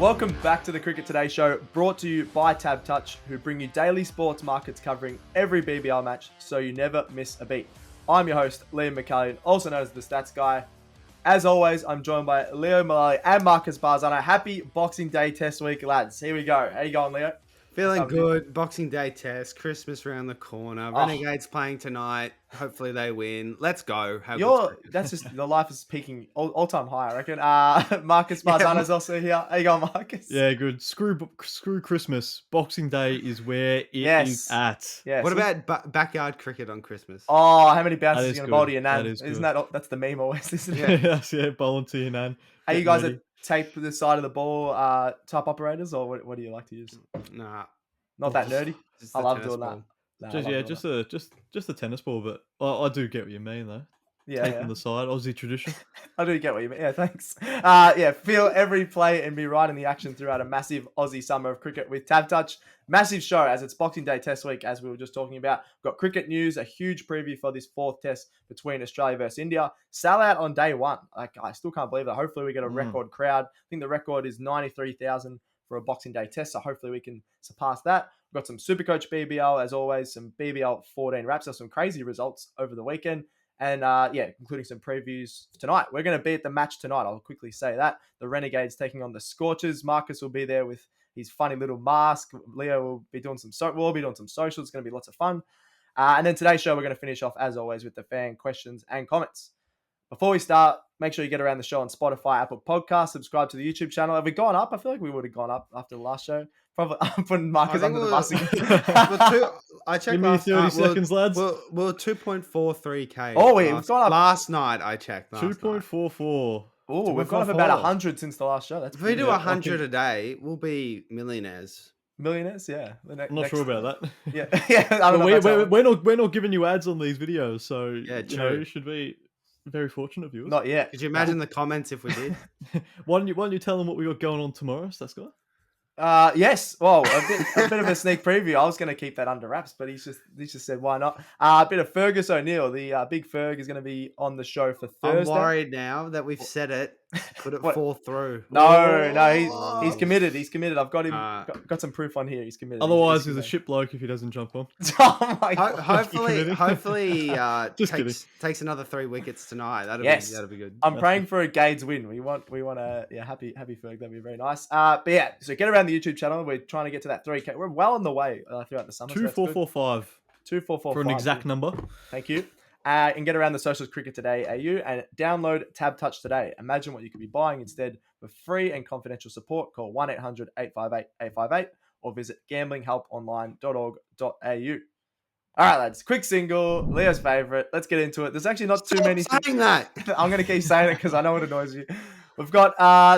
Welcome back to the Cricket Today show, brought to you by TABTouch, who bring you daily sports markets covering every BBL match so you never miss a beat. I'm your host, Liam McAllion, also known as the Stats Guy. As always, I'm joined by Leo Mullaly and Marcus Bazzano. Happy Boxing Day Test Week, lads. Here we go. How you going, Leo? Feeling good. Boxing Day test. Christmas around the corner. Renegades playing tonight. Hopefully they win. Let's go. That's just the life is peaking all-time high, I reckon. Marcus Bazzano's also here. How you going, Marcus? Yeah, good. Screw Christmas. Boxing Day is where it is at. Yes. What about backyard cricket on Christmas? Oh, how many bounces are you going to bowl to your nan? That's the meme always, isn't it? Yeah, bowling to your nan. Are you guys tape the side of the ball type operators, or what do you like to use? Nah, not that nerdy. I love doing that. Just a tennis ball, but I do get what you mean though. Yeah, on the side, Aussie tradition. I do get what you mean. Yeah, thanks. Feel every play and be right in the action throughout a massive Aussie summer of cricket with TABTouch. Massive show as it's Boxing Day Test Week, as we were just talking about. We've got cricket news, a huge preview for this fourth test between Australia versus India. Sell out on day one. I still can't believe that. Hopefully we get a record crowd. I think the record is 93,000 for a Boxing Day test, so hopefully we can surpass that. We've got some SuperCoach BBL, as always, some BBL 14 wraps, so some crazy results over the weekend. And including some previews tonight. We're going to be at the match tonight. I'll quickly say that. The Renegades taking on the Scorchers. Marcus will be there with his funny little mask. Leo will be doing we'll all be doing some socials. It's going to be lots of fun. And then today's show, we're going to finish off, as always, with the fan questions and comments. Before we start, make sure you get around the show on Spotify, Apple Podcasts, subscribe to the YouTube channel. Have we gone up? I feel like we would have gone up after the last show. Probably I'm putting Marcus under the bus again. I checked. Give me 30 seconds, lads. We're 2.43k. Oh, we've gone up. Last night I checked. 2.44. Oh, we've gone up about 100 since the last show. If we do 100 a day, we'll be millionaires. Millionaires, yeah. I'm not sure about that. Yeah. We're not giving you ads on these videos, so you should be very fortunate viewers. Not yet. Could you imagine the comments if we did? Why don't you tell them what we got going on tomorrow, Stats Guy? Yes. Well, a bit of a sneak preview. I was going to keep that under wraps, but he's just said, why not? A bit of Fergus O'Neill, the big Ferg, is going to be on the show for Thursday. I'm worried now that we've said it. Could it fall through? No, he's committed. He's committed. I've got him. Got some proof on here. He's committed. Otherwise, he's a shit bloke if he doesn't jump on. Oh my God. Hopefully, takes another 3 wickets tonight. That'll be good. I'm praying for a Gades win. We want a happy Ferg. That'd be very nice. But yeah, so get around the YouTube channel. We're trying to get to that 3K. We're well on the way throughout the summer. 2445. 2445 for an exact number. Thank you. And get around the socials Cricket Today AU and download TABTouch today. Imagine what you could be buying instead. For free and confidential support, call 1-800-858-858 or visit gamblinghelponline.org.au. All right, lads. Quick single. Leo's favorite. Let's get into it. There's actually not too many saying that. I'm going to keep saying it because I know it annoys you. We've got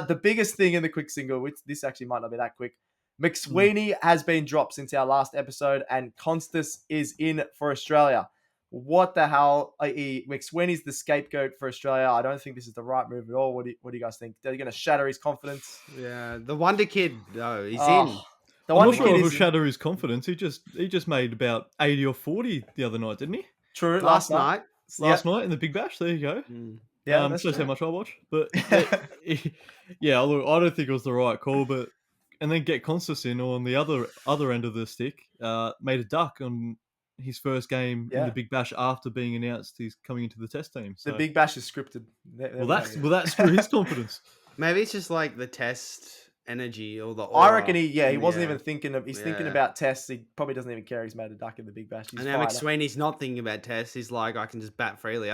the biggest thing in the quick single, which this actually might not be that quick. McSweeney has been dropped since our last episode, and Konstas is in for Australia. What the hell? McSweeney's the scapegoat for Australia. I don't think this is the right move at all. What do you guys think? They're going to shatter his confidence? Yeah, the Wonder Kid, though, he's in. I'm not sure he'll shatter his confidence. He just made about 80 or 40 the other night, didn't he? True. Last night in the Big Bash. There you go. Yeah, that's how much I watch. But yeah, look, I don't think it was the right call. But and then get Konstas in on the other end of the stick. Made a duck on his first game in the Big Bash after being announced he's coming into the test team. So. The Big Bash is scripted. Will that screw his confidence? Maybe it's just like the test energy or the aura. I reckon he wasn't even thinking of. He's thinking about tests. He probably doesn't even care. He's made a duck in the Big Bash. And now McSweeney's not thinking about tests. He's like, I can just bat freely.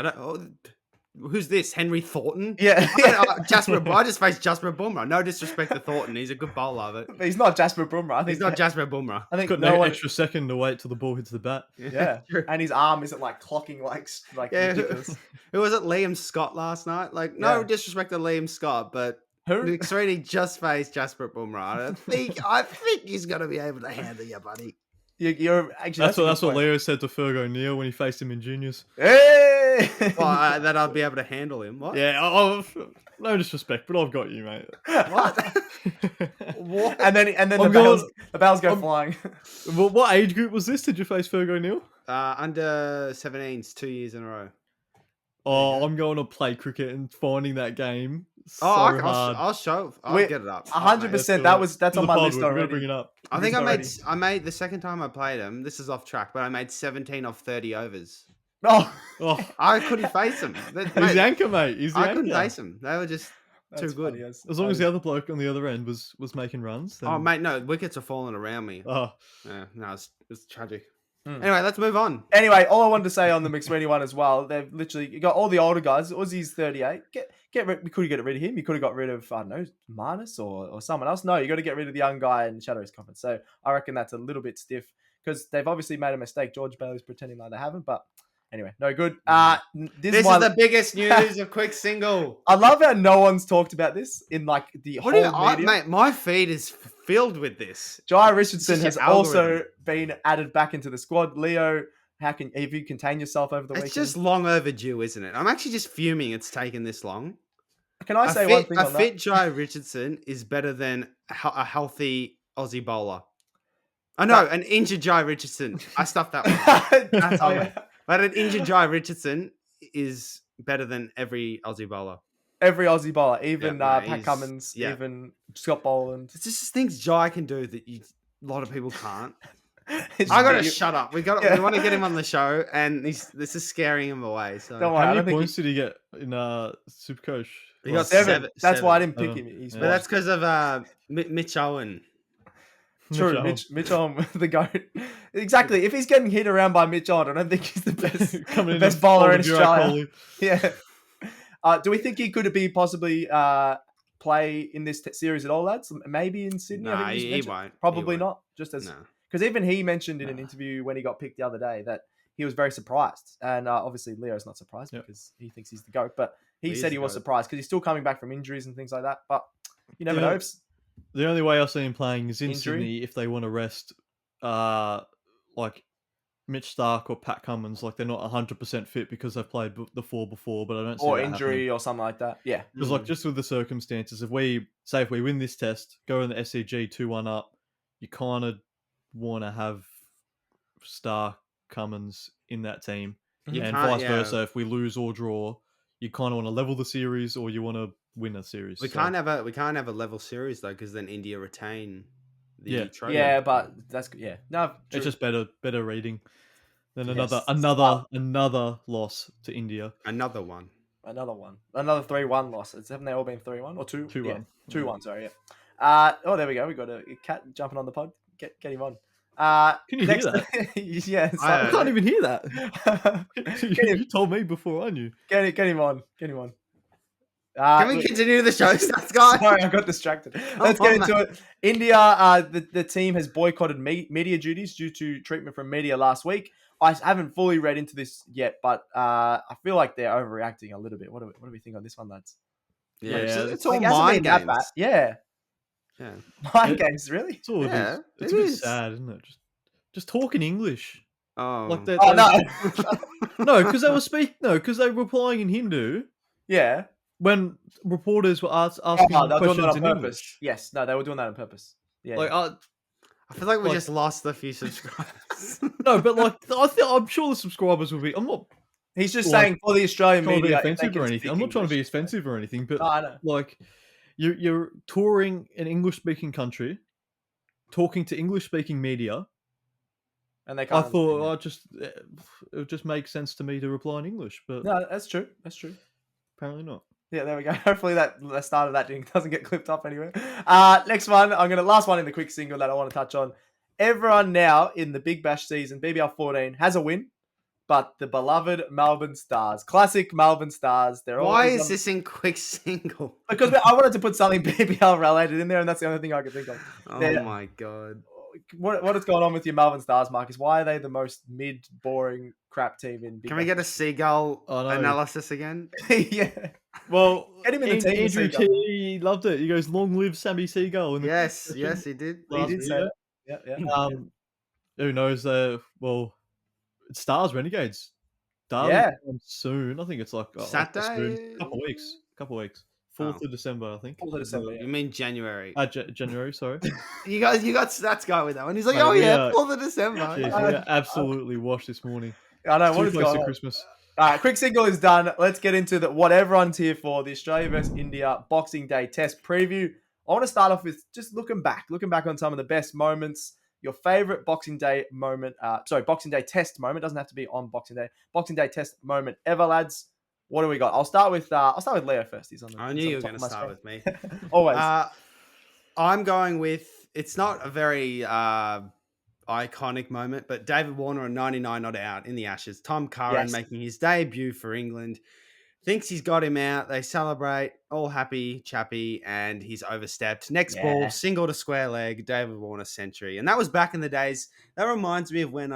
Who's this? Henry Thornton? Yeah. I just faced Jasper Bumrah. No disrespect to Thornton. He's a good bowler. But he's not Jasper Bumrah. He's not Jasper Bumrah. I think got no extra second to wait till the ball hits the bat. Yeah. And his arm isn't like clocking like ridiculous. Who was it? Liam Scott last night? No disrespect to Liam Scott, but McSweeney just faced Jasper Bumrah. I think he's going to be able to handle you, buddy. You're actually that's what Leo said to Ferg O'Neill when he faced him in juniors. Hey! Well, that I'd be able to handle him. What? Yeah, no disrespect, but I've got you, mate. What? What? And then the bells go flying. Well, what age group was this? Did you face Ferg O'Neill? Under 17s, 2 years in a row. Oh, I'm going to play cricket and finding that game I'll show. I'll get it up. 100%. That's on my list already. Bring it up. I think I made the second time I played him. This is off track, but I made 17 of 30 overs. Oh, I couldn't face him. He's the anchor, mate. Couldn't face him. They were just too good. Funny, as long as the other bloke on the other end was making runs. Then... Oh, mate, no, wickets are falling around me. Oh, yeah, no, it's tragic. Anyway, let's move on. Anyway, all I wanted to say on the McSweeney one as well, they've literally got all the older guys. Aussie's 38. We could have got rid of him. You could have got rid of, I don't know, Marnus or someone else. No, you got to get rid of the young guy in Shadow's conference. So I reckon that's a little bit stiff because they've obviously made a mistake. George Bailey's pretending like they haven't, but anyway, no good. This is the biggest news of quick single. I love how no one's talked about this in like the whole media. Mate, my feed is filled with this. Jai Richardson has also been added back into the squad. Leo, have you contained yourself over the weekend? It's just long overdue, isn't it? I'm actually just fuming it's taken this long. Can I say one thing on that? A fit Jai Richardson is better than a healthy Aussie bowler. Oh, no, an injured Jai Richardson. I stuffed that one. But an injured Jai Richardson is better than every Aussie bowler. Every Aussie bowler, even Pat Cummins, even Scott Boland. It's just things Jai can do that a lot of people can't. I gotta shut up. We want to get him on the show, and this is scaring him away. So don't worry, how many points did he get in SuperCoach? He got 7. That's why I didn't pick him. But that's because of Mitch Owen. True, Mitch Owen, the GOAT. Exactly. If he's getting hit around by Mitch Owen, I don't think he's the best bowler in Australia. Yeah. Do we think he could be possibly play in this series at all, lads? Maybe in Sydney? No, he won't. Probably not. Just as because even he mentioned in an interview when he got picked the other day that he was very surprised, and obviously Leo's not surprised because he thinks he's the GOAT. But he said he was surprised because he's still coming back from injuries and things like that. But you never know. The only way I see him playing is in Sydney if they want to rest, like Mitch Stark or Pat Cummins, like they're not 100% fit because they've played the 4 before. But I don't see or that injury happening. Or something like that. Yeah, because like just with the circumstances, if we win this test, go in the SCG 2-1 up, you kind of want to have Stark, Cummins in that team, and vice versa. If we lose or draw, you kind of want to level the series or you want to win a series. We can't have a level series though, because then India retain the trophy. Yeah, but that's no. It's just better rating than another loss to India. Another 3-1 loss. Haven't they all been 3-1 or 2-1? Yeah, 2-1. Sorry, yeah. There we go. We got a cat jumping on the pod. Get him on. Can you hear that? Yeah, I can't even hear that. You told me before I knew. Get him on. Can we continue the show, Stats Guy? Sorry, I got distracted. Let's get into it. India, the team has boycotted media duties due to treatment from media last week. I haven't fully read into this yet, but I feel like they're overreacting a little bit. What do we think on this one, lads? Yeah, it's all mind games. Yeah. Mind games, really? It's all it's a bit sad, isn't it? Just talking English. Oh, like that. No. No, because they were because they were replying in Hindu. Yeah. When reporters were asking questions in English. Yes, no, they were doing that on purpose. Yeah. Like I feel like we just lost a few subscribers. No, but like I'm sure the subscribers will be. I'm not. He's just saying for the Australian media, offensive or anything. I'm not trying to be offensive or anything, but I know. Like you're touring an English-speaking country, talking to English-speaking media, and they can't. I thought it would just make sense to me to reply in English, but no, that's true. Apparently not. Yeah, there we go. Hopefully the start of that thing doesn't get clipped up anywhere. Next one, last one in the quick single that I want to touch on. Everyone now in the Big Bash season, BBL 14, has a win, but the beloved Melbourne Stars, classic Melbourne Stars. Why is this in quick single? Because I wanted to put something BBL related in there, and that's the only thing I could think of. Oh my god. What is going on with your Melbourne Stars, Marcus? Why are they the most boring crap team in Big Can we get a seagull analysis again? Yeah. Well, get him in the team. Andrew T loved it. He goes, "Long live Sammy Seagull." Yes, he did. He did say that. Yeah. Who knows? Well, it's Stars Renegades. Soon. I think it's like Saturday. Couple weeks. 4th of December, I think. 4th of December. Yeah. You mean January? January. Sorry. you got Stats Guy with that one. He's like, 4th of December. Geez, we got absolutely washed this morning. I know. What Too is close going to on? Christmas. All right, quick single is done. Let's get into what everyone's here for, the Australia versus India Boxing Day Test preview. I want to start off with just looking back on some of the best moments, your favorite Boxing Day moment, Boxing Day Test moment. Doesn't have to be on Boxing Day. Boxing Day Test moment ever, lads. What do we got? I'll start with Leo first. I knew you were going to start with me. Always. I'm going with, it's not a very iconic moment, but David Warner on 99 not out in the Ashes. Tom Curran making his debut for England. Thinks he's got him out. They celebrate, all happy, chappy, and he's overstepped. Next ball, single to square leg, David Warner century. And that was back in the days. That reminds me of when,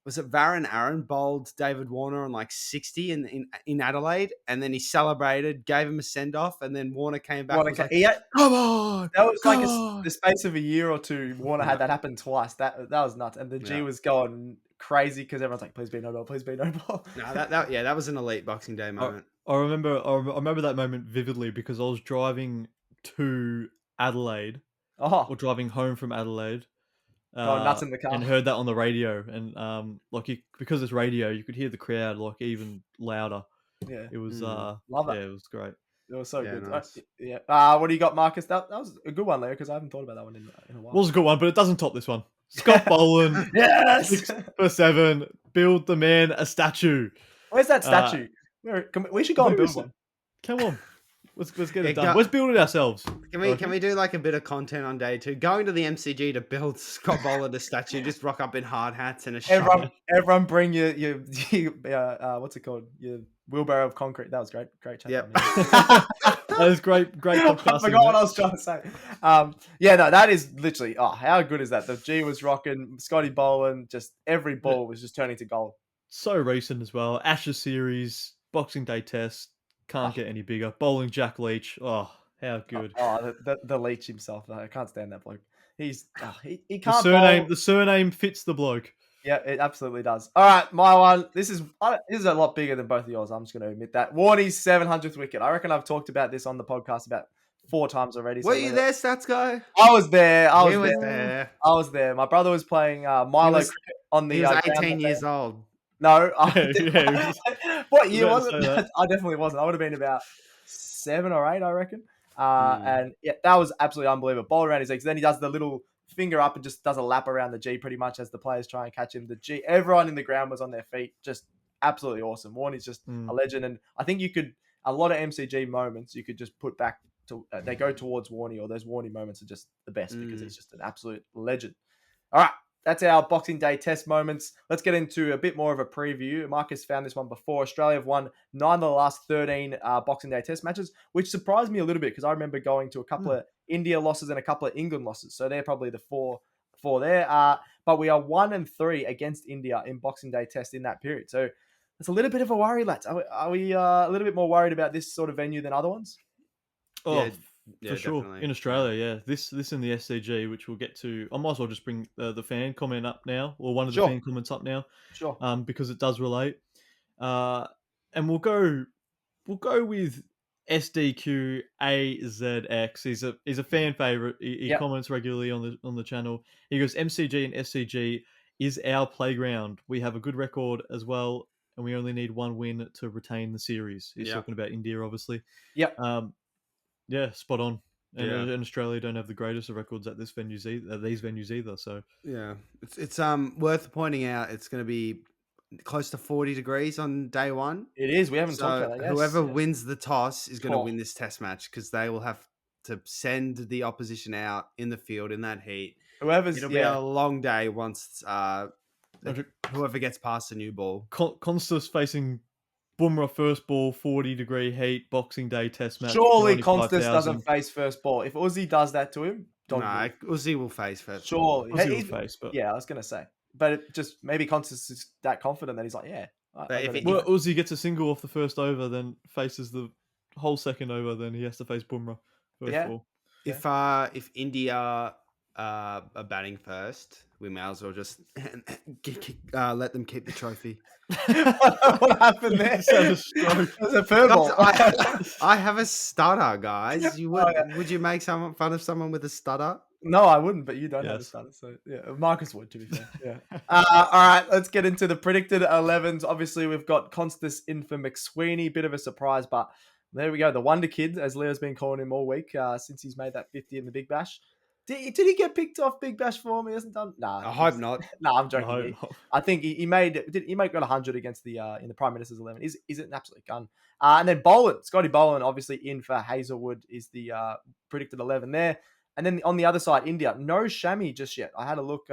was it Varun Aaron bowled David Warner on like 60 in Adelaide, and then he celebrated, gave him a send-off, and then Warner came back. Come on! That was like the space of a year or two. Warner had that happen twice. That was nuts. And the G was going crazy because everyone's like, please be no ball, please be no ball. No, that was an elite Boxing Day moment. I remember that moment vividly because I was driving to Adelaide or driving home from Adelaide. Going nuts in the car. And heard that on the radio, and because it's radio, you could hear the crowd like even louder. Yeah, it was love it. Yeah, it was great. It was so good. Nice. What do you got, Marcus? That was a good one, Leo, because I haven't thought about that one in a while. It was a good one, but it doesn't top this one. Scott Boland, 6 for 7, build the man a statue. Where's that statue? We should go and build one. Come on. Let's get it done. Let's build it ourselves. Can we do like a bit of content on day 2? Going to the MCG to build Scott Boland a statue. Just rock up in hard hats and a everyone bring your what's it called? Your wheelbarrow of concrete. That was great. Great chat. Yep. That was great. I forgot what I was trying to say. That is literally. Oh, how good is that? The G was rocking. Scotty Boland. Just every ball was just turning to gold. So recent as well. Ashes series, Boxing Day Test. Can't get any bigger. Bowling Jack Leach. Oh, how good. The Leach himself. I can't stand that bloke. He can't bowl. The surname fits the bloke. Yeah, it absolutely does. All right, my one. This is a lot bigger than both of yours. I'm just going to admit that. Warnie's 700th wicket. I reckon I've talked about this on the podcast about 4 times already. Were you there, Stats Guy? I was there. I was there. My brother was playing Milo cricket on the. He was 18 years old. No, what year was it? I definitely wasn't. I would have been about 7 or 8, I reckon. And yeah, that was absolutely unbelievable. Ball around his legs. Then he does the little finger up and just does a lap around the G pretty much as the players try and catch him. The G, everyone in the ground was on their feet. Just absolutely awesome. Warnie's just a legend. And I think a lot of MCG moments you could just put back to, they go towards Warnie, or those Warnie moments are just the best because he's just an absolute legend. All right. That's our Boxing Day Test moments. Let's get into a bit more of a preview. Marcus found this one before. Australia have won 9 of the last 13 Boxing Day Test matches, which surprised me a little bit because I remember going to a couple of India losses and a couple of England losses. So they're probably the four there. But we are 1-3 against India in Boxing Day Test in that period. So it's a little bit of a worry, lads. Are we a little bit more worried about this sort of venue than other ones? Oh, yeah, for sure. Definitely. In Australia, yeah. This in the SCG, which we'll get to. I might as well just bring the fan comment up now, or one of the fan comments up now. Sure. Because it does relate. And we'll go with SDQ AZX. He's a fan favorite. He comments regularly on the channel. He goes, MCG and SCG is our playground. We have a good record as well, and we only need 1 win to retain the series. He's talking about India, obviously. Yep. Yeah, spot on. And Australia don't have the greatest of records at these venues either. So yeah, it's worth pointing out. It's going to be close to 40 degrees on day 1. It is. We haven't talked about that. Whoever wins the toss is going to win this Test match because they will have to send the opposition out in the field in that heat. It'll be a long day once whoever gets past the new ball. Konstas facing Bumrah first ball, 40-degree heat, Boxing Day Test match. Surely Konstas doesn't face first ball. If Uzi does that to him, Uzi will face first. Surely, Uzi will face. But yeah, I was gonna say, but it just maybe Konstas is that confident that he's like, If Uzi gets a single off the first over, then faces the whole second over, then he has to face Bumrah first ball. If India are batting first, we may as well just let them keep the trophy. What happened there? It was a purple. I have a stutter, guys. Would you make fun of someone with a stutter? No, I wouldn't, but you don't have a Yes. starter, so yeah, Marcus would, to be fair. Yeah. All right, let's get into the predicted 11s. Obviously, we've got Konstas in for McSweeney. Bit of a surprise, but there we go. The Wonder Kid, as Leo's been calling him all week since he's made that 50 in the Big Bash. Did he get picked off Big Bash form? He hasn't done. Nah, I hope not. Nah, I'm I joking. hope not. I think he got 100 against the in the Prime Minister's 11. Is an absolute gun. And then Boland, Scotty Boland, obviously in for Hazelwood, is the predicted 11 there. And then on the other side, India, no Shami just yet. I had a look.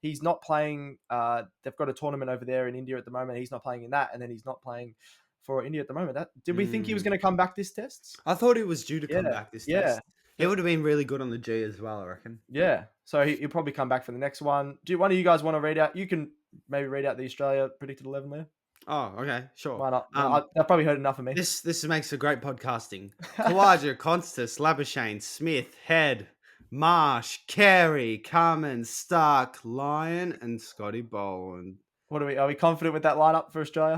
He's not playing. They've got a tournament over there in India at the moment. He's not playing in that, and then he's not playing for India at the moment. Did we think he was going to come back this test? I thought he was due to come back this test. He would have been really good on the G as well, I reckon. Yeah. So he'll probably come back for the next one. Do one of you guys want to read out? You can maybe read out the Australia predicted 11 there. Oh, okay, sure. Why not? I've probably heard enough of me. This makes for great podcasting. Kawaja, Konstas, Labuschagne, Smith, Head, Marsh, Carey, Carmen, Stark, Lyon, and Scotty Boland. Are we confident with that lineup for Australia?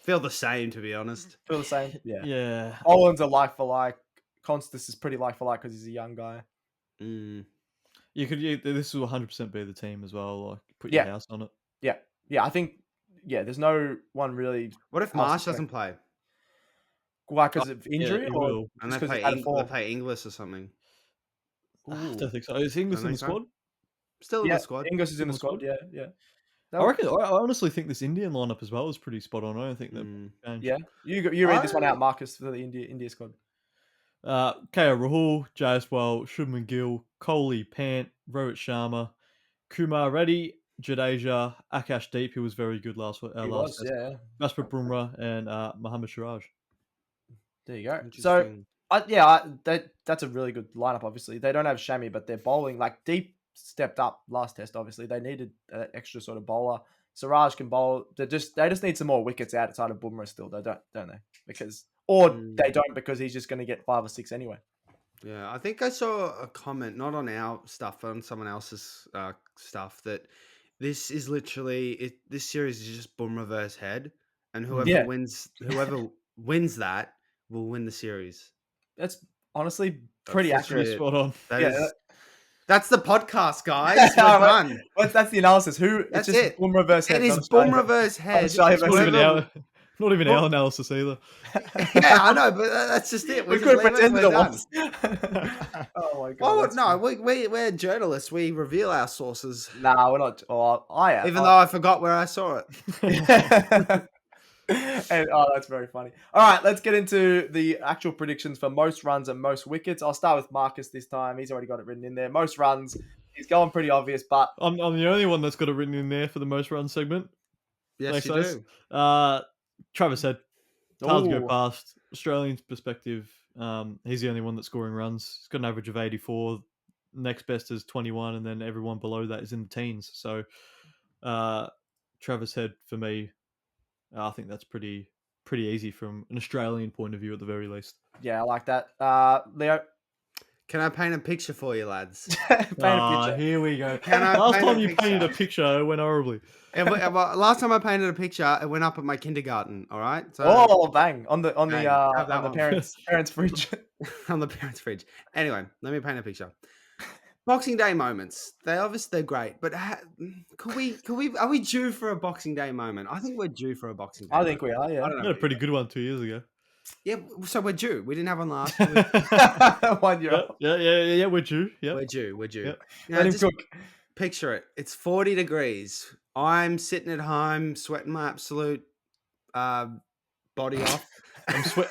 Feel the same, to be honest. Feel the same? Yeah. Yeah. Boland's a like for like. Konstas is pretty like for like because he's a young guy. You could. This will 100% be the team as well. Like put your house on it. Yeah. Yeah. I think. Yeah. There's no one really. What if Marsh doesn't play? Why? Because of injury, or and they play Inglis or something. I don't think so. Is Inglis in the squad? Still in the squad. Inglis is in the squad. Yeah. I reckon. I honestly think this Indian lineup as well is pretty spot on. I don't think they've changed. Yeah. You read this one out, Marcus, for the India squad. KO Rahul, Jaiswal, Shubman Gill, Kohli, Pant, Rohit Sharma, Kumar Reddy, Jadeja, Akash Deep, who was very good last test. Jasprit Bumrah, and Mohammad Siraj. There you go. So, that's a really good lineup, obviously. They don't have Shami, but they're bowling. Like, Deep stepped up last test, obviously. They needed an extra sort of bowler. Siraj can bowl. They just need some more wickets outside of Bumrah still, don't they? They don't because he's just going to get 5 or 6 anyway. Yeah, I think I saw a comment, not on our stuff, but on someone else's stuff, that this is literally this series is just Bumrah versus Head, and whoever wins that will win the series. That's honestly pretty accurate. Spot on. That's the podcast, guys. We're done. That's the analysis. It's just Bumrah versus Head. It is Bumrah versus Head. Not even our analysis either. Yeah, I know, but that's just it. We could pretend it once. Oh my god! Well, no, we're journalists. We reveal our sources. Nah, we're not. I am. Even though I forgot where I saw it. And that's very funny. All right, let's get into the actual predictions for most runs and most wickets. I'll start with Marcus this time. He's already got it written in there. Most runs. He's going pretty obvious, but I'm the only one that's got it written in there for the most runs segment. Yes, you do. Travis Head. Hard to go past. Australian's perspective, he's the only one that's scoring runs. He's got an average of 84. Next best is 21, and then everyone below that is in the teens. So, Travis Head for me, I think that's pretty easy from an Australian point of view at the very least. Yeah, I like that. Leo? Can I paint a picture for you, lads? Paint a picture. Here we go. Last time you painted a picture, it went horribly. Last time I painted a picture, it went up at my kindergarten. All right. So, bang on the parents' fridge. On the parents' fridge. Anyway, let me paint a picture. Boxing Day moments. They're great, but are we due for a Boxing Day moment? I think we're due for a Boxing Day. I think we are. Yeah, we had a pretty good one 2 years ago. Yeah, so we're due. We didn't have one last year. 1 year. Yeah, we're due. Yeah, we're due. Yep. Let him cook. Picture it. It's 40 degrees. I'm sitting at home, sweating my absolute body off.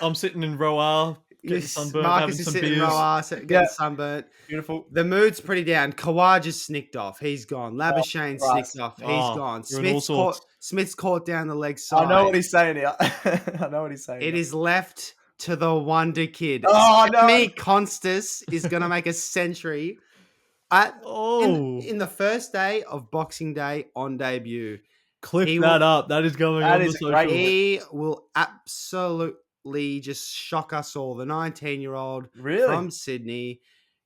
I'm sitting in row R, getting sunburned, Marcus is sitting in row R, getting sunburnt. Beautiful. The mood's pretty down. Kawaj is snicked off. He's gone. Labuschagne snicked off. He's gone. Smith's caught down the leg side. I know what he's saying here. It is left to the Wonder Kid. Oh, no. Konstas is going to make a century in the first day of Boxing Day on debut. Clip that up. That is going on the social. He will absolutely just shock us all. The 19-year-old from Sydney.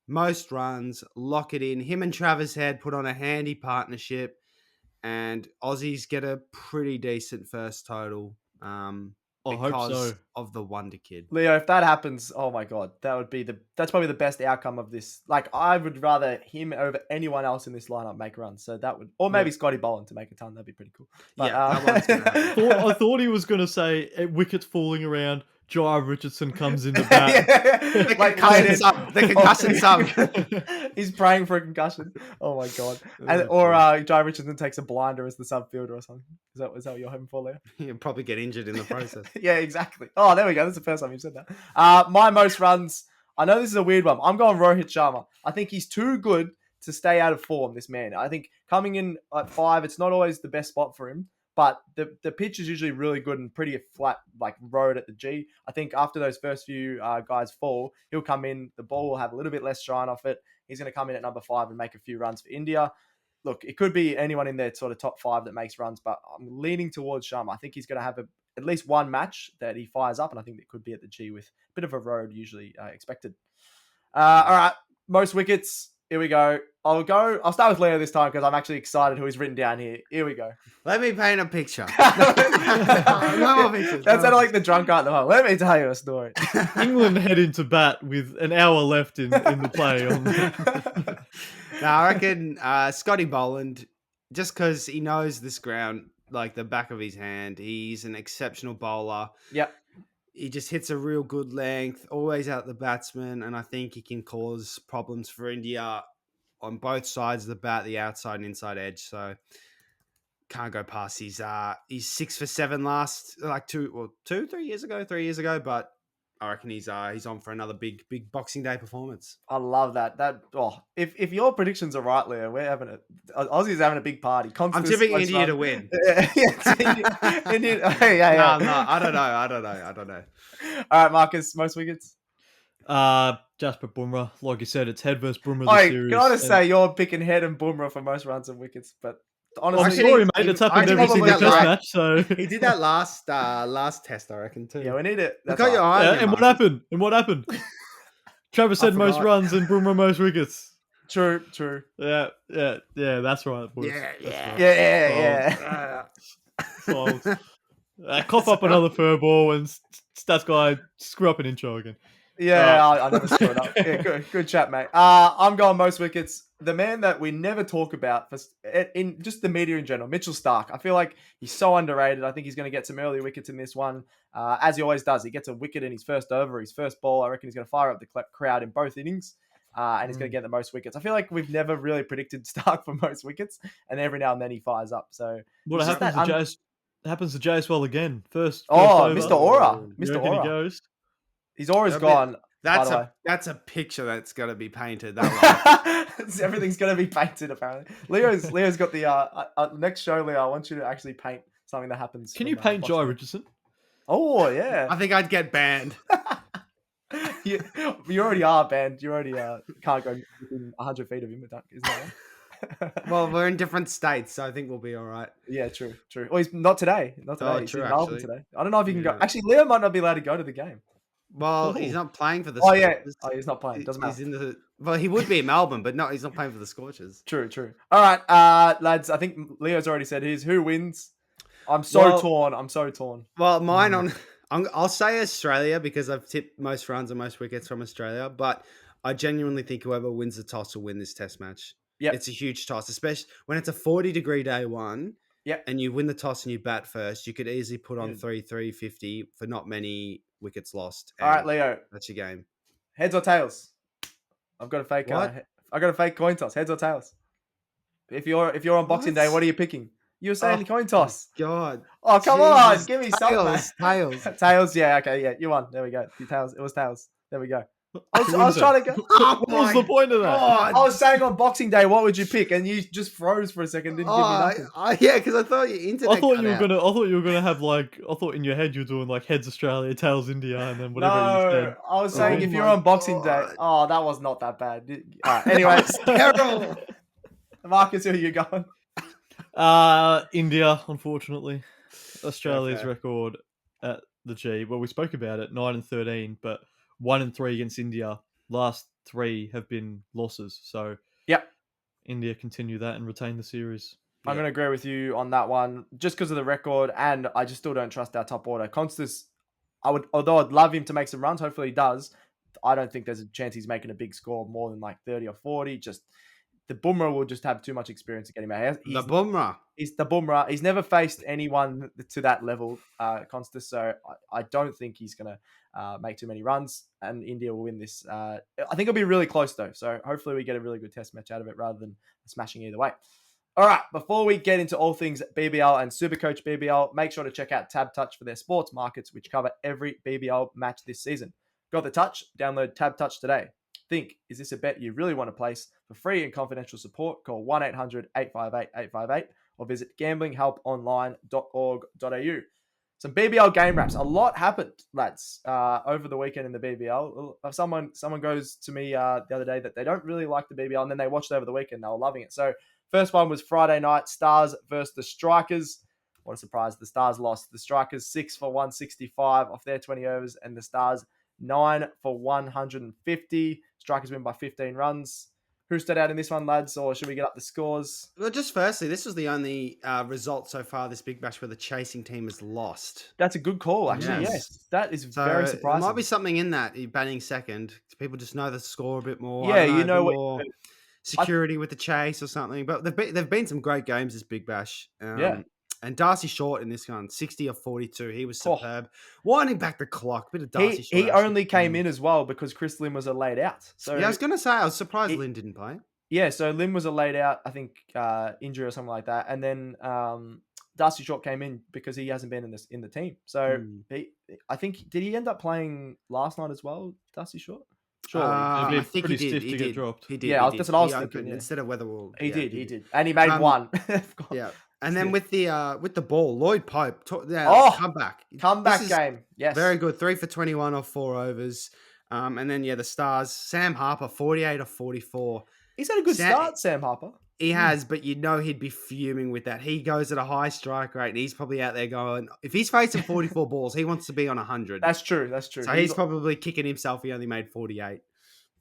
Most runs, lock it in. Him and Travis Head put on a handy partnership, and Aussies get a pretty decent first total. I hope because so. of the Wonder Kid. Leo, if that happens, oh my God, that's probably the best outcome of this. Like, I would rather him over anyone else in this lineup make runs. So that would, or maybe Scotty Boland to make a ton. That'd be pretty cool. But, that one's gonna happen. I thought he was going to say wickets falling around. Jai Richardson comes into bat. The concussion sub. The concussion sub. He's praying for a concussion. Oh my God. Or Jai Richardson takes a blinder as the sub fielder or something. Is that what you're hoping for, Leo? He'll probably get injured in the process. Yeah, exactly. Oh, there we go. That's the first time you've said that. My most runs. I know this is a weird one. I'm going Rohit Sharma. I think he's too good to stay out of form, this man. I think coming in at 5, it's not always the best spot for him. But the pitch is usually really good and pretty flat, like road at the G. I think after those first few guys fall, he'll come in. The ball will have a little bit less shine off it. He's going to come in at number 5 and make a few runs for India. Look, it could be anyone in their sort of top 5 that makes runs, but I'm leaning towards Sharma. I think he's going to have at least one match that he fires up, and I think it could be at the G with a bit of a road usually expected. All right, most wickets. Here we go. I'll start with Leo this time because I'm actually excited who he's written down here. Here we go. Let me paint a picture. No more pictures. That sounded like the drunk guy at the home. Let me tell you a story. England head into bat with an hour left in the play. No, I reckon Scotty Boland, just because he knows this ground like the back of his hand. He's an exceptional bowler. Yep. He just hits a real good length, always out the batsman, and I think he can cause problems for India on both sides of the bat, the outside and inside edge. So can't go past he's 6 for 7 last 3 years ago, but I reckon he's on for another big Boxing Day performance. I love that. If your predictions are right, Leo, Aussie's having a big party. Konstas, I'm tipping India to win. India. No, I don't know. All right, Marcus, most wickets. Jasper Bumrah, like you said, it's head versus Bumrah. Can I just say you're picking head and Bumrah for most runs and wickets, but honestly, I'm sorry, mate. It's happened every single test match. So he did that last test, I reckon too. Yeah, we need it. Got your eye. And what happened? Travis said most runs and Bumrah most wickets. True. Yeah. That's right, boys. Yeah. Cough up another fur ball and Stats Guy screw up an intro again. Yeah, I never screw it up. Yeah, good chat, mate. I'm going most wickets. The man that we never talk about in just the media in general, Mitchell Starc. I feel like he's so underrated. I think he's going to get some early wickets in this one, as he always does. He gets a wicket in his first over, his first ball. I reckon he's going to fire up the crowd in both innings, and he's going to get the most wickets. I feel like we've never really predicted Starc for most wickets, and every now and then he fires up. So what happens to Jay as well again? First over. Mr. Aura. Mr. Aura. He goes. His aura's gone. That's a picture that's going to be painted. That way. Everything's going to be painted, apparently. Leo's got the next show, Leo. I want you to actually paint something that happens. Can you paint Jai Richardson? Oh, yeah. I think I'd get banned. you already are banned. You already can't go within 100 feet of him, isn't that right? Well, we're in different states, so I think we'll be all right. Yeah, true. Well, he's not today. Oh, he's true, in Melbourne today. I don't know if he can go. Actually, Leo might not be allowed to go to the game. Well, he's not playing for the Scorchers. He's not playing. Doesn't matter. Well, he would be in Melbourne, but no, he's not playing for the Scorchers. True. All right, lads, I think Leo's already said his. Who wins? I'm so torn. Well, mine I'll say Australia because I've tipped most runs and most wickets from Australia, but I genuinely think whoever wins the toss will win this test match. Yeah, it's a huge toss, especially when it's a 40-degree day one. Yeah, and you win the toss and you bat first. You could easily put on 350 for not many wickets lost. All right, Leo, that's your game. Heads or tails? I've got a fake. I got a fake coin toss. Heads or tails? If you're on Boxing Day, what are you picking? You were saying coin toss. God. Oh, come on. Give me something. Tails. Tails. Yeah. Okay. Yeah. You won. There we go. Tails. It was tails. There we go. I was trying to go. What was the point of that? I was saying on Boxing Day, what would you pick? And you just froze for a second. Didn't give me nothing. Yeah, because I thought your internet. I thought you were gonna have I thought in your head you were doing like heads Australia, tails India, and then whatever you said. I was saying if you're on Boxing Day. Oh, that was not that bad. All right. Anyway, terrible. Marcus, who are you going? India, unfortunately. Australia's record at the G. Well, we spoke about it, 9-13, but 1-3 against India. Last 3 have been losses. So, India continue that and retain the series. I'm going to agree with you on that one, just because of the record, and I just still don't trust our top order. Konstas, although I'd love him to make some runs, hopefully he does. I don't think there's a chance he's making a big score more than like 30 or 40. Just the Bumrah will just have too much experience to get him out. The Bumrah. He's the Bumrah. He's never faced anyone to that level, Konstas. So I don't think he's going to make too many runs, and India will win this. I think it'll be really close though. So hopefully we get a really good test match out of it rather than smashing either way. All right, before we get into all things BBL and SuperCoach BBL, make sure to check out TABTouch for their sports markets, which cover every BBL match this season. Got the touch? Download TABTouch today. Think, is this a bet you really want to place? For free and confidential support, call 1-800-858-858 or visit gamblinghelponline.org.au. Some BBL game wraps. A lot happened, lads, over the weekend in the BBL. Someone goes to me the other day that they don't really like the BBL, and then they watched it over the weekend. They were loving it. So first one was Friday night, Stars versus the Strikers. What a surprise. The Stars lost. The Strikers 6 for 165 off their 20 overs, and the Stars 9 for 150. Strikers win by 15 runs. Who stood out in this one, lads, or should we get up the scores? Well, just firstly, this was the only result so far this Big Bash where the chasing team has lost. That's a good call, actually. Yes. That is very surprising. There might be something in that, batting second. People just know the score a bit more. Yeah, you know what. More security with the chase or something. But they've been some great games this Big Bash. And Darcy Short in this one, 60 of 42. He was superb. Winding back the clock. Bit of Darcy Short. He only came in as well because Chris Lim was a laid out. So yeah, I was going to say, I was surprised Lynn didn't play. Yeah, so Lim was a laid out, I think, injury or something like that. And then Darcy Short came in because he hasn't been in the team. So I think, did he end up playing last night as well, Darcy Short? Sure. I think he did. He did. Dropped. He did. Yeah, that's what I was thinking. Instead of Weatherwall. He did. And he made one. Yeah. And then with the ball, Lloyd Pope, comeback game. Yes, very good. 3 for 21 off 4 overs. And then the Stars, Sam Harper, 48 of 44. He's had a good start, Sam Harper. He has, but he'd be fuming with that. He goes at a high strike rate, and he's probably out there going, if he's facing 44 balls, he wants to be on 100. That's true. So he's probably kicking himself. He only made 48.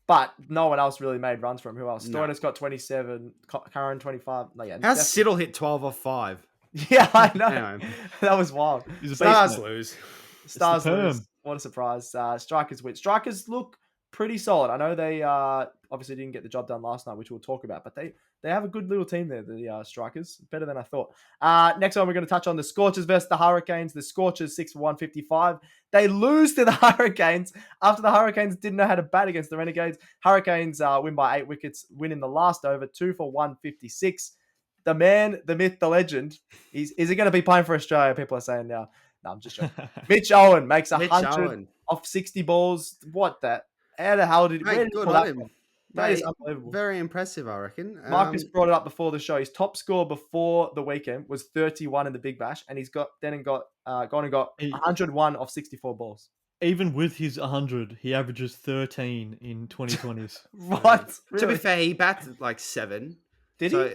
But no one else really made runs for him. Who else? Stoinis got 27. Karen 25. No, yeah, how's Siddle hit 12 off 5? Yeah, I know. Anyway. That was wild. Stars lose. Stars lose. What a surprise. Strikers win. Strikers look pretty solid. I know they obviously didn't get the job done last night, which we'll talk about, but they have a good little team there, the Strikers. Better than I thought. Next one, we're going to touch on the Scorchers versus the Hurricanes. The Scorchers 6 for 155. They lose to the Hurricanes after the Hurricanes didn't know how to bat against the Renegades. Hurricanes win by 8 wickets, win in the last over, 2 for 156. The man, the myth, the legend. Is he going to be playing for Australia? People are saying now. No, I'm just joking. Mitch Owen makes 100 off 60 balls. What that? How the hell did he pull that from? That is unbelievable. Very impressive, I reckon. Marcus brought it up before the show. His top score before the weekend was 31 in the Big Bash, and he's got 101 off 64 balls. Even with his 100, he averages 13 in 2020s. What? Really? To be fair, he bats at like 7. Did he?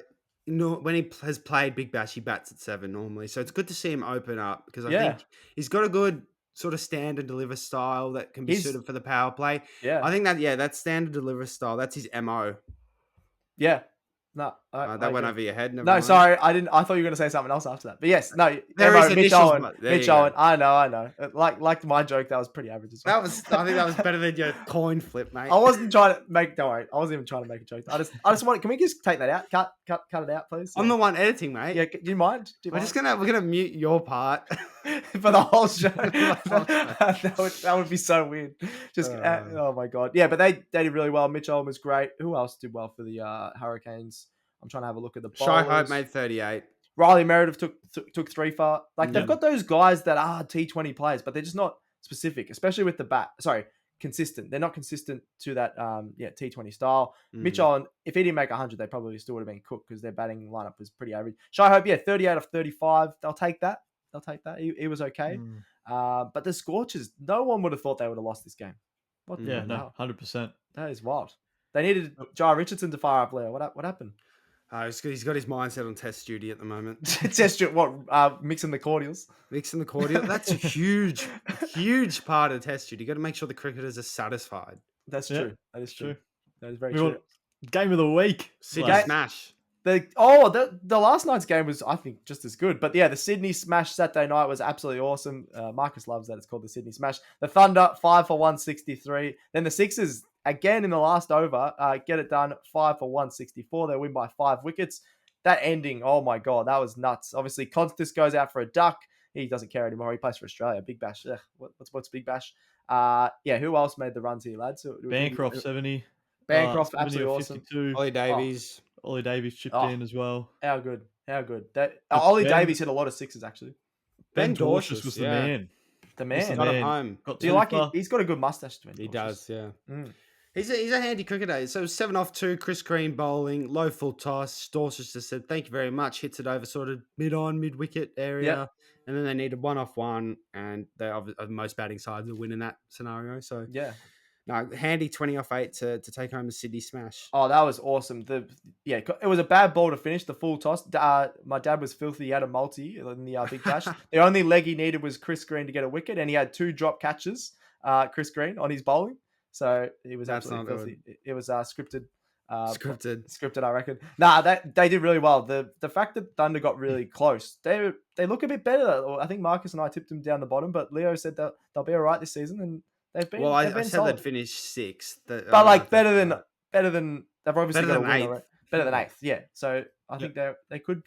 No, when he has played Big Bash, he bats at 7 normally. So it's good to see him open up because I think he's got a good sort of stand and deliver style that can be suited for the power play. Yeah. I think that stand and deliver style, that's his MO. Yeah. No, that went over your head. No, mind. Sorry, I didn't. I thought you were going to say something else after that. But yes, no. There is Mitch Owen. I know. Like my joke, that was pretty average as well. I think that was better than your coin flip, mate. I wasn't trying to make. Don't worry, I wasn't even trying to make a joke. I just want. Can we just take that out? Cut it out, please. I'm the one editing, mate. Yeah. Do you mind? We're gonna mute your part for the whole show. that would be so weird. Just oh my god. Yeah, but they did really well. Mitch Owen was great. Who else did well for the Hurricanes? I'm trying to have a look at the bowlers. Shy Hope made 38. Riley Meredith took 3 for. Like, they've got those guys that are T20 players, but they're just not specific, especially with the bat. Sorry, consistent. They're not consistent to that T20 style. Mitch Owen, if he didn't make 100, they probably still would have been cooked because their batting lineup was pretty average. Shy Hope, 38 of 35. They'll take that. He was okay. But the Scorchers, no one would have thought they would have lost this game. What the hell? 100%. That is wild. They needed Jai Richardson to fire up Leo. What happened? He's got his mindset on test duty at the moment. Test duty, what? Mixing the cordials? Mixing the cordial. That's a huge part of test duty. You got to make sure the cricketers are satisfied. That's true. That is true. That is very we true. Game of the week. Sydney Smash. The last night's game was, I think, just as good. But yeah, the Sydney Smash Saturday night was absolutely awesome. Marcus loves that it's called the Sydney Smash. The Thunder 5 for 163. Then the Sixers again in the last over get it done 5 for 164. They win by 5 wickets. That ending, oh my god, that was nuts. Obviously, Konstas goes out for a duck. He doesn't care anymore. He plays for Australia. Big Bash. Ugh, what's Big Bash? Who else made the runs here, lads? Bancroft 70. Bancroft 70 absolutely or awesome. 52. Ollie Davies. Ollie Davies chipped in as well. How good. Ollie Davies hit a lot of sixes, actually. Ben Dorshus was the man. The man. Got him home. Do you like it? He's got a good mustache. He does, yeah. Mm. He's a handy cricketer. So 7 off 2, Chris Green bowling, low full toss. Dorshus just said, thank you very much. Hits it over sort of mid-wicket area. Yep. And then they needed 1 off 1. And they are most batting sides will win in that scenario. So yeah. No, handy 20 off 8 to take home the Sydney Smash. Oh, that was awesome. It was a bad ball to finish, the full toss. My dad was filthy. He had a multi in the Big Bash. The only leg he needed was Chris Green to get a wicket, and he had 2 drop catches, Chris Green, on his bowling. So he was absolutely filthy. It was scripted. Scripted, I reckon. They did really well. The fact that Thunder got really close, they look a bit better. I think Marcus and I tipped them down the bottom, but Leo said that they'll be all right this season, and they've been. I said solid. They'd finish 6th, but better than they've obviously got a win 8th. Better than 8th, yeah. So I think they could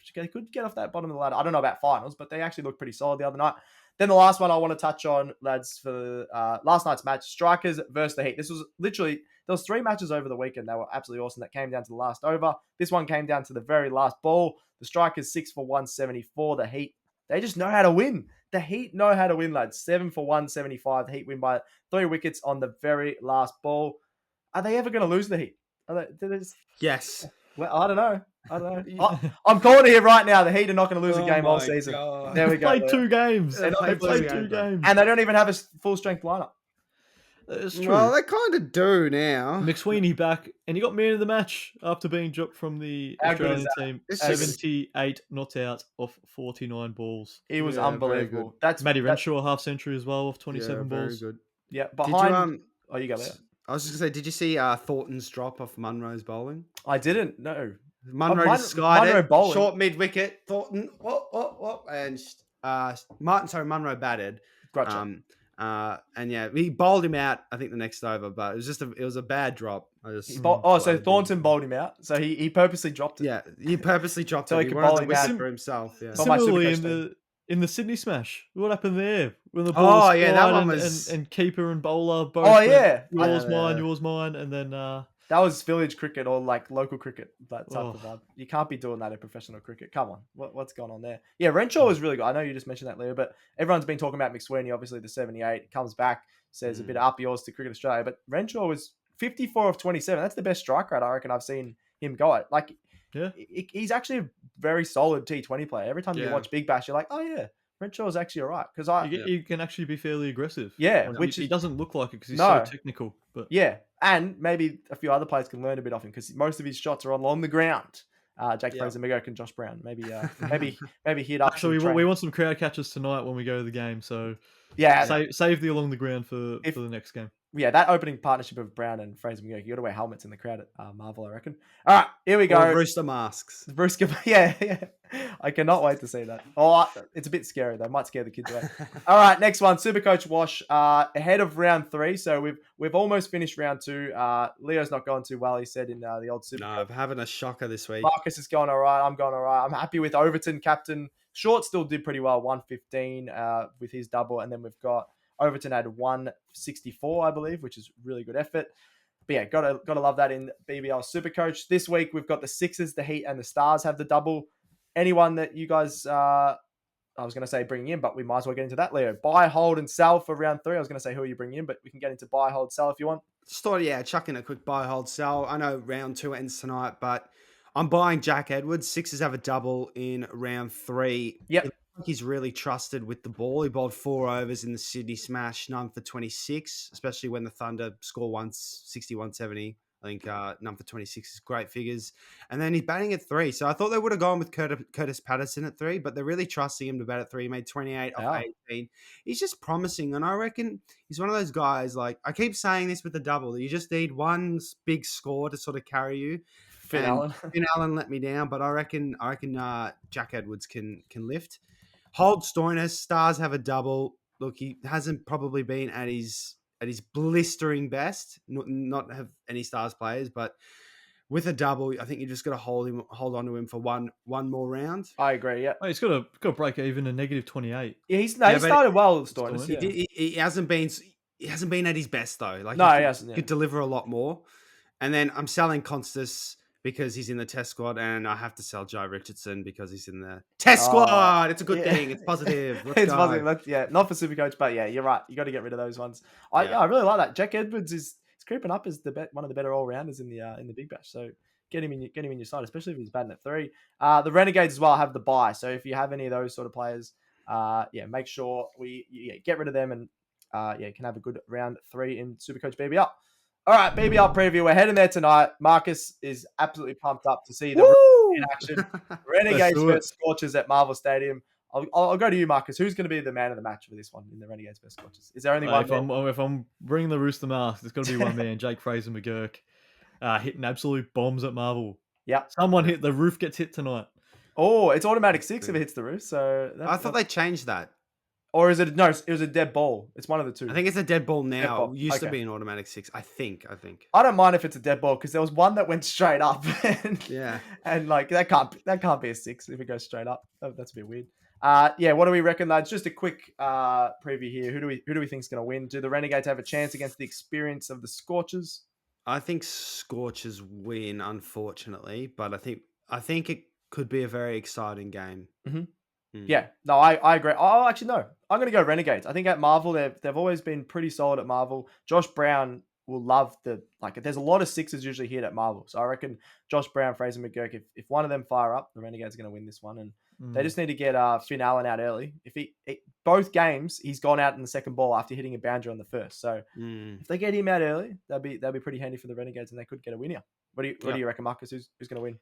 get off that bottom of the ladder. I don't know about finals, but they actually looked pretty solid the other night. Then the last one I want to touch on, lads, for last night's match, Strikers versus the Heat. This was literally, there was 3 matches over the weekend. They were absolutely awesome. That came down to the last over. This one came down to the very last ball. The Strikers 6 for 174. The Heat, they just know how to win. The Heat know how to win, lads. 7 for 175. The Heat win by 3 wickets on the very last ball. Are they ever going to lose the Heat? Yes. Well, I don't know. I'm calling it here right now. The Heat are not going to lose a game all season. God. There we go. Played 2 games. They played 2 games. And they don't even have a full strength lineup. It's true. Well, they kind of do now. McSweeney back, and he got man of the match after being dropped from the Australian team. 78 not out off 49 balls. He was unbelievable. That's Matty Renshaw half century as well off 27 balls. Very good. Yeah, behind. You go there. I was just gonna say, did you see Thornton's drop off Munro's bowling? I didn't. No. Munro just skied it. Bowling. Short mid wicket. Thornton. And Munro batted. Gotcha. And yeah, he bowled him out. I think the next over, but it was a bad drop. So Thornton bowled him out. So he purposely dropped it. Yeah, he purposely dropped so it. He wanted to win it for himself. Yeah. Similarly, in the Sydney Smash, what happened there? When the ball was that one was and keeper and bowler both. Yours, mine, and then that was village cricket or like local cricket. That type of vibe. You can't be doing that in professional cricket. Come on, what's going on there? Yeah, Renshaw was really good. I know you just mentioned that, Leo, but everyone's been talking about McSweeney. Obviously, the 78 comes back, says a bit of up yours to Cricket Australia, but Renshaw was 54 of 27. That's the best strike rate I reckon I've seen him go at. Like, he's actually a very solid T20 player. Every time you watch Big Bash, you're like, oh yeah. Renshaw is actually all right because you can actually be fairly aggressive. Yeah, which he doesn't look like it because he's so technical. But yeah, and maybe a few other players can learn a bit off him because most of his shots are along the ground. Jake Fraser, McGurk, and Josh Brown. Maybe hit up. Actually, we want some crowd catchers tonight when we go to the game. So yeah, save the along the ground for the next game. Yeah, that opening partnership of Brown and Fraser McGurk, you got to wear helmets in the crowd at Marvel, I reckon. All right, here we go. Or Rooster masks. Yeah. I cannot wait to see that. Oh, it's a bit scary though. Might scare the kids away. All right, next one, SuperCoach Wash. Ahead of round 3, so we've almost finished round 2. Leo's not going too well, he said in the old SuperCoach. No, I'm having a shocker this week. Marcus is going all right. I'm going all right. I'm happy with Overton, captain. Short still did pretty well, 115 with his double, and then we've got Overton had 164, I believe, which is really good effort. But yeah, gotta love that in BBL SuperCoach. This week we've got the Sixers, the Heat, and the Stars have the double. Anyone that you guys, I was going to say bring in, but we might as well get into that, Leo. Buy, hold, and sell for round 3. I was going to say who are you bringing in, but we can get into buy, hold, sell if you want. Chuck in a quick buy, hold, sell. I know round 2 ends tonight, but I'm buying Jack Edwards. Sixers have a double in round 3. Yep. He's really trusted with the ball. He bowled 4 overs in the Sydney Smash, none for 26, especially when the Thunder score 160, 170. I think none for 26 is great figures. And then he's batting at 3. So I thought they would have gone with Curtis Patterson at 3, but they're really trusting him to bat at 3. He made 28 off 18. He's just promising. And I reckon he's one of those guys, like, I keep saying this with the double. You just need one big score to sort of carry you. Finn Allen. Finn Allen let me down, but I reckon Jack Edwards can lift. Hold Stoinis. Stars have a double. Look, he hasn't probably been at his blistering best. Not have any Stars players, but with a double, I think you just got to hold on to him for one more round. I agree. Yeah, Oh, he's got to break even a -28. Yeah, he started well with Stoinis. He hasn't been at his best though. Like no, he hasn't. He could deliver a lot more. And then I'm selling Konstas because he's in the test squad, and I have to sell Jai Richardson because he's in the test squad. It's a good thing. It's positive. Let's go. Positive. Not for SuperCoach, but yeah, you're right. You got to get rid of those ones. I really like that. Jack Edwards is creeping up as one of the better all rounders in the Big Bash. So get him in your side, especially if he's batting at 3. The Renegades as well have the bye. So if you have any of those sort of players, make sure we get rid of them, and you can have a good round 3 in SuperCoach BBL. All right, BBL preview. We're heading there tonight. Marcus is absolutely pumped up to see the in action. Renegades versus Scorchers at Marvel Stadium. I'll go to you, Marcus. Who's going to be the man of the match for this one in the Renegades versus Scorchers? Is there only one? If I'm bringing the Rooster mask, it's got to be one man, Jake Fraser McGurk, hitting absolute bombs at Marvel. Yeah, someone hit the roof. Gets hit tonight. Oh, it's automatic 6 if it hits the roof. So I thought they changed that. Or is it no? It was a dead ball. It's one of the two. I think it's a dead ball now. Dead ball. It used to be an automatic 6. I think. I don't mind if it's a dead ball because there was one that went straight up. And like that can't be a 6 if it goes straight up. That's a bit weird. What do we reckon? That's just a quick preview here. Who do we think is going to win? Do the Renegades have a chance against the experience of the Scorchers? I think Scorchers win, unfortunately, but I think it could be a very exciting game. Mm-hmm. Yeah, no, I agree. Oh, actually, no. I'm going to go Renegades. I think at Marvel, they've always been pretty solid at Marvel. Josh Brown will love there's a lot of 6s usually hit at Marvel. So I reckon Josh Brown, Fraser McGurk, if one of them fire up, the Renegades are going to win this one. And they just need to get Finn Allen out early. Both games, he's gone out in the second ball after hitting a boundary on the first. So if they get him out early, that'd be pretty handy for the Renegades, and they could get a win here. What do you reckon, Marcus? Who's going to win?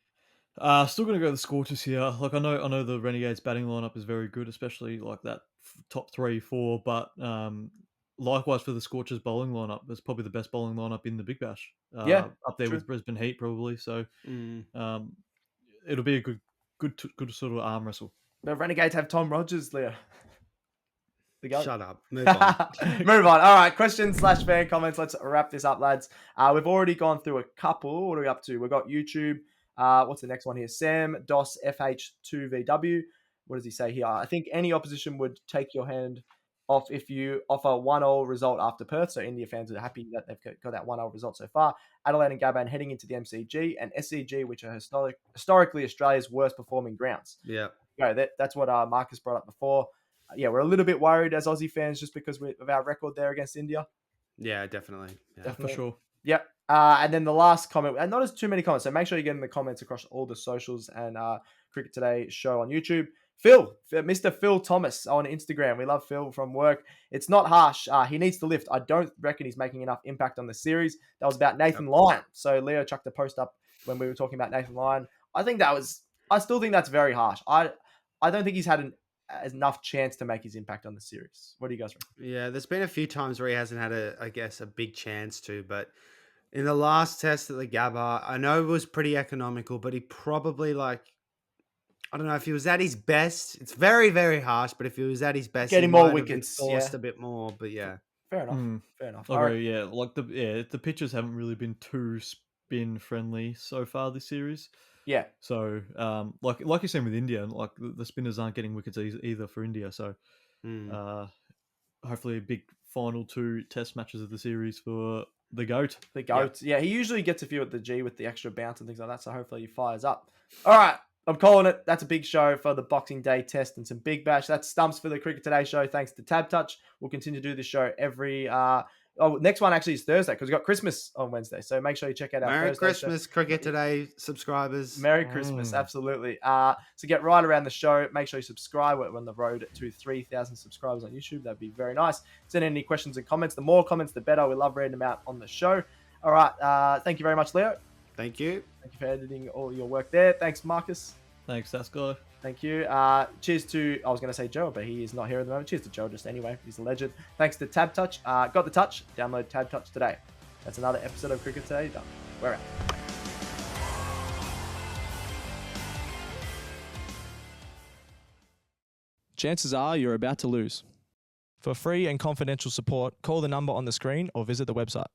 Still going to go the Scorchers here. Like I know the Renegades batting lineup is very good, especially like that top 3, 4. But likewise for the Scorchers bowling lineup, it's probably the best bowling lineup in the Big Bash. Up there with Brisbane Heat probably. So it'll be a good sort of arm wrestle. The Renegades have Tom Rogers, Leo. Shut up. Move on. Move on. All right. Questions/fan comments. Let's wrap this up, lads. We've already gone through a couple. What are we up to? We've got YouTube. What's the next one here? Sam DOS FH2VW. What does he say here? I think any opposition would take your hand off if you offer 1-1 result after Perth. So India fans are happy that they've got that 1-1 result so far. Adelaide and Gabon heading into the MCG, and SCG, which are historically Australia's worst performing grounds. Yeah. That's what Marcus brought up before. We're a little bit worried as Aussie fans just because of our record there against India. Yeah, definitely. Yeah. Definitely. For sure. Yep. And then the last comment, and not as too many comments, so make sure you get in the comments across all the socials and Cricket Today show on YouTube. Mr. Phil Thomas on Instagram. We love Phil from work. It's not harsh. He needs to lift. I don't reckon he's making enough impact on the series. That was about Nathan Lyon. So Leo chucked a post up when we were talking about Nathan Lyon. I still think that's very harsh. I don't think he's had enough chance to make his impact on the series. What do you guys reckon? Yeah, there's been a few times where he hasn't had a big chance to, but in the last test at the Gabba, I know it was pretty economical, but he probably I don't know if he was at his best. It's very, very harsh, but if he was at his best, getting more wickets, forced a bit more. But yeah, fair enough. Fair enough. Okay, yeah, the pitches haven't really been too spin friendly so far this series. Yeah. So, like you're saying with India, like the spinners aren't getting wickets either for India. So, hopefully a big final 2 test matches of the series for the GOAT. The GOAT. Yeah, he usually gets a few at the G with the extra bounce and things like that. So hopefully he fires up. All right. I'm calling it. That's a big show for the Boxing Day test and some Big Bash. That's stumps for the Cricket Today show. Thanks to TABTouch. We'll continue to do this show every... next one actually is Thursday because we've got Christmas on Wednesday. So make sure you check out our Merry Thursday Christmas, show. Cricket Today subscribers. Merry Christmas, absolutely. So get right around the show. Make sure you subscribe. We're on the road to 3,000 subscribers on YouTube. That'd be very nice. Send in any questions and comments. The more comments, the better. We love reading them out on the show. All right. Thank you very much, Leo. Thank you. Thank you for editing all your work there. Thanks, Marcus. Thanks, Stats Guy. Thank you. Cheers to, I was going to say Joe, but he is not here at the moment. Cheers to Joe just anyway. He's a legend. Thanks to TABTouch. Got the touch. Download TABTouch today. That's another episode of Cricket Today done. We're out. chances are you're about to lose. For free and confidential support, call the number on the screen or visit the website.